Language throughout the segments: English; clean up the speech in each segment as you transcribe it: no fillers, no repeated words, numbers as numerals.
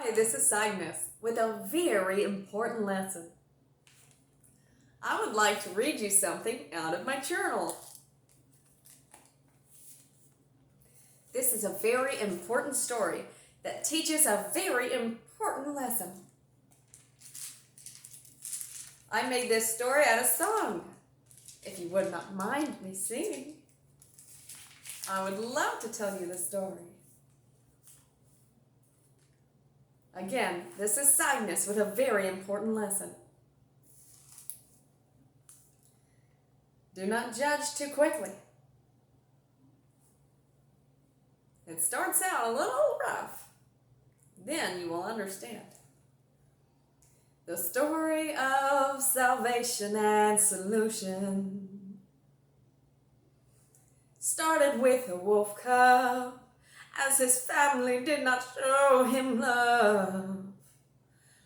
Hi, this is Cygnus with a very important lesson. I would like to read you something out of my journal. This is a very important story that teaches a very important lesson. I made this story out of song. If you would not mind me singing, I would love to tell you the story. Again, this is Cygnus with a very important lesson. Do not judge too quickly. It starts out a little rough. Then you will understand. The story of salvation and solution started with a wolf cub, as his family did not show him love.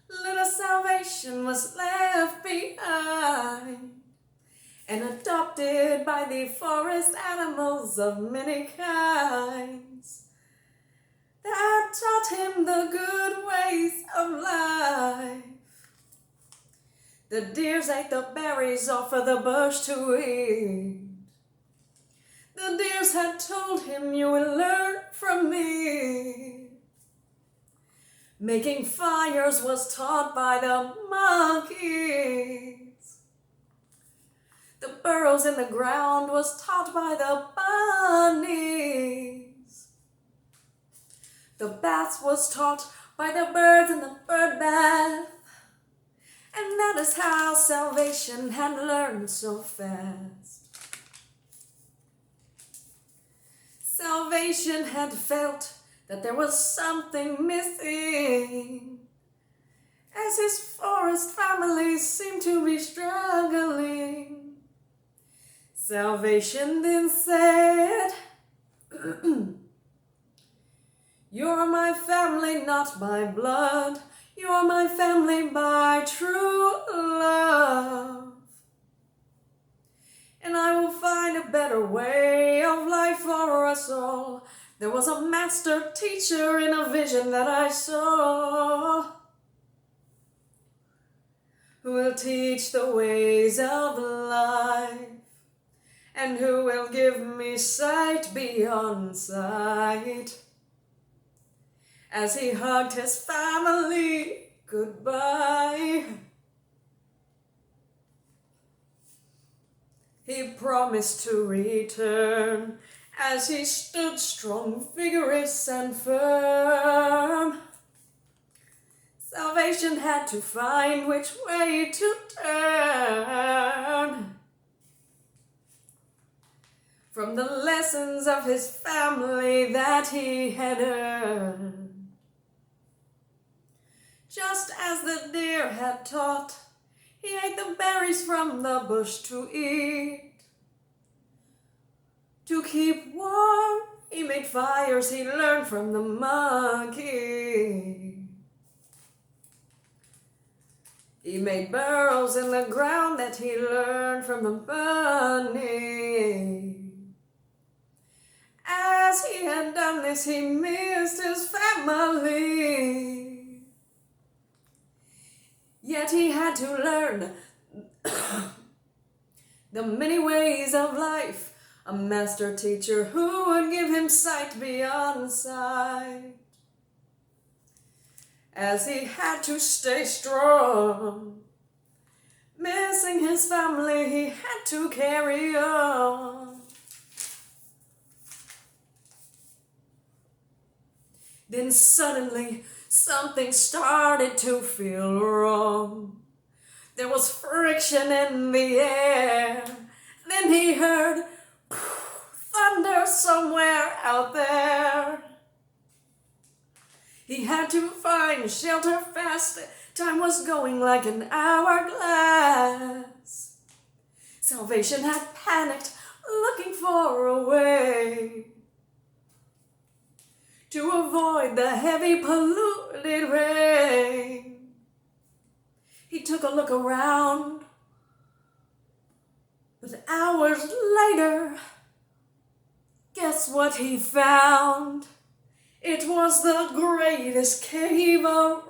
Little salvation was left behind and adopted by the forest animals of many kinds that taught him the good ways of life. The deers ate the berries off of the bush to eat. The deers had told him, "You will learn from me." Making fires was taught by the monkeys. The burrows in the ground was taught by the bunnies. The baths was taught by the birds in the bird bath. And that is how salvation had learned so fast. Salvation had felt that there was something missing, as his forest family seemed to be struggling. Salvation then said, "You're my family, not by blood. You're my family by true love. And I will find a better way of life for us all." There was a master teacher in a vision that I saw, who will teach the ways of life, and who will give me sight beyond sight. As he hugged his family goodbye, he promised to return as he stood strong, vigorous, and firm. Salvation had to find which way to turn from the lessons of his family that he had earned. Just as the deer had taught, he ate the berries from the bush to eat. To keep warm, he made fires he learned from the monkey. He made burrows in the ground that he learned from the bunny. As he had done this, he missed his family. Yet he had to learn the many ways of life. A master teacher who would give him sight beyond sight. As he had to stay strong, missing his family, he had to carry on. Then suddenly, something started to feel wrong. There was friction in the air. Then he heard thunder somewhere out there. He had to find shelter fast. Time was going like an hourglass. Salvation had panicked, looking for a way to avoid the heavy polluted rain. He took a look around, but hours later, guess what he found? It was the greatest cave around.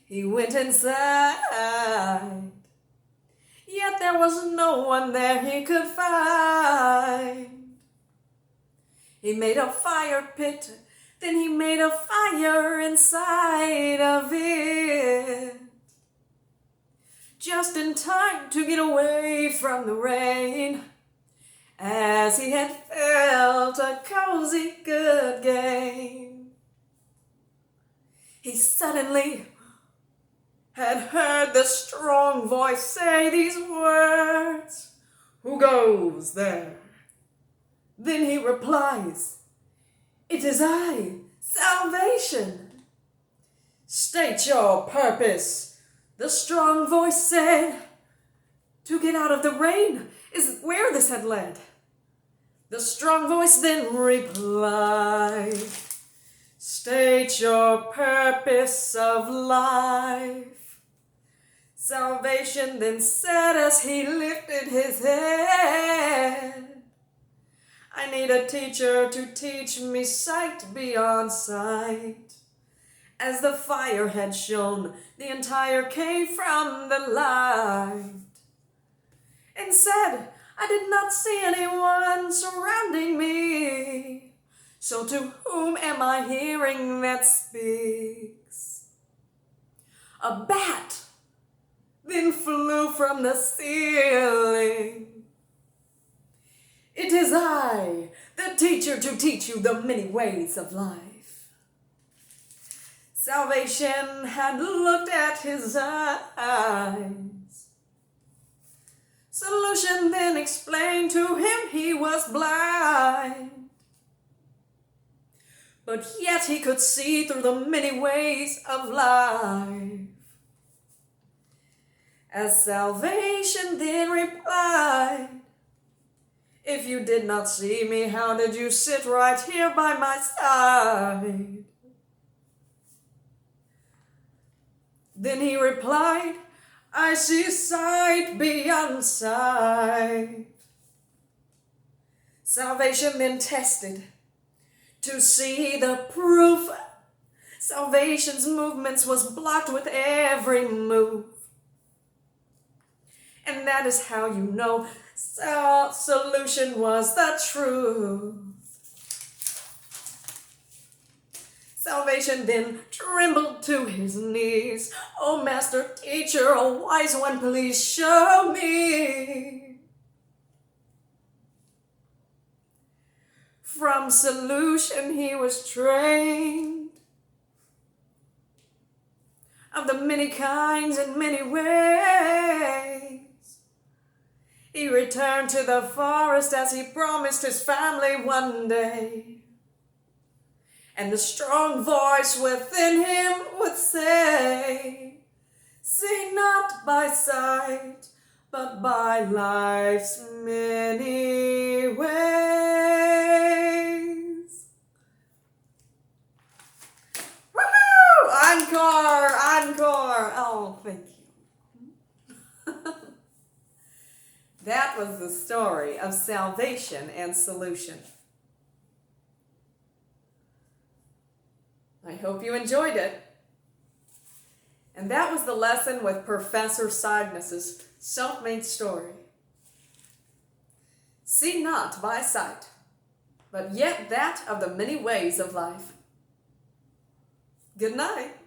He went inside, yet there was no one there he could find. He made a fire pit, then he made a fire inside of it, just in time to get away from the rain, as he had felt a cozy good game. He suddenly had heard the strong voice say these words, "Who goes there?" Then he replies, "It is I, Salvation." "State your purpose," the strong voice said. "To get out of the rain is where this had led." The strong voice then replied, "State your purpose of life." Salvation then said as he lifted his head, "I need a teacher to teach me sight beyond sight." As the fire had shone the entire cave from the light, and said, "I did not see anyone surrounding me. So to whom am I hearing that speaks?" A bat then flew from the ceiling. "It is I, the teacher, to teach you the many ways of life." Salvation had looked at his eyes. Solution then explained to him he was blind, but yet he could see through the many ways of life. As Salvation then replied, "If you did not see me, how did you sit right here by my side?" Then he replied, "I see sight beyond sight." Salvation then tested to see the proof. Salvation's movements was blocked with every move. And that is how you know Solution was the truth. Salvation then trembled to his knees. "Oh, master teacher, oh wise one, please show me." From Solution he was trained of the many kinds and many ways. He returned to the forest as he promised his family one day. And the strong voice within him would say, "See not by sight, but by life's many ways." Woohoo! Encore! Encore! Oh, thank you. That was the story of Salvation and Solution. I hope you enjoyed it. And that was the lesson with Professor Cygnus's self-made story. See not by sight, but yet that of the many ways of life. Good night.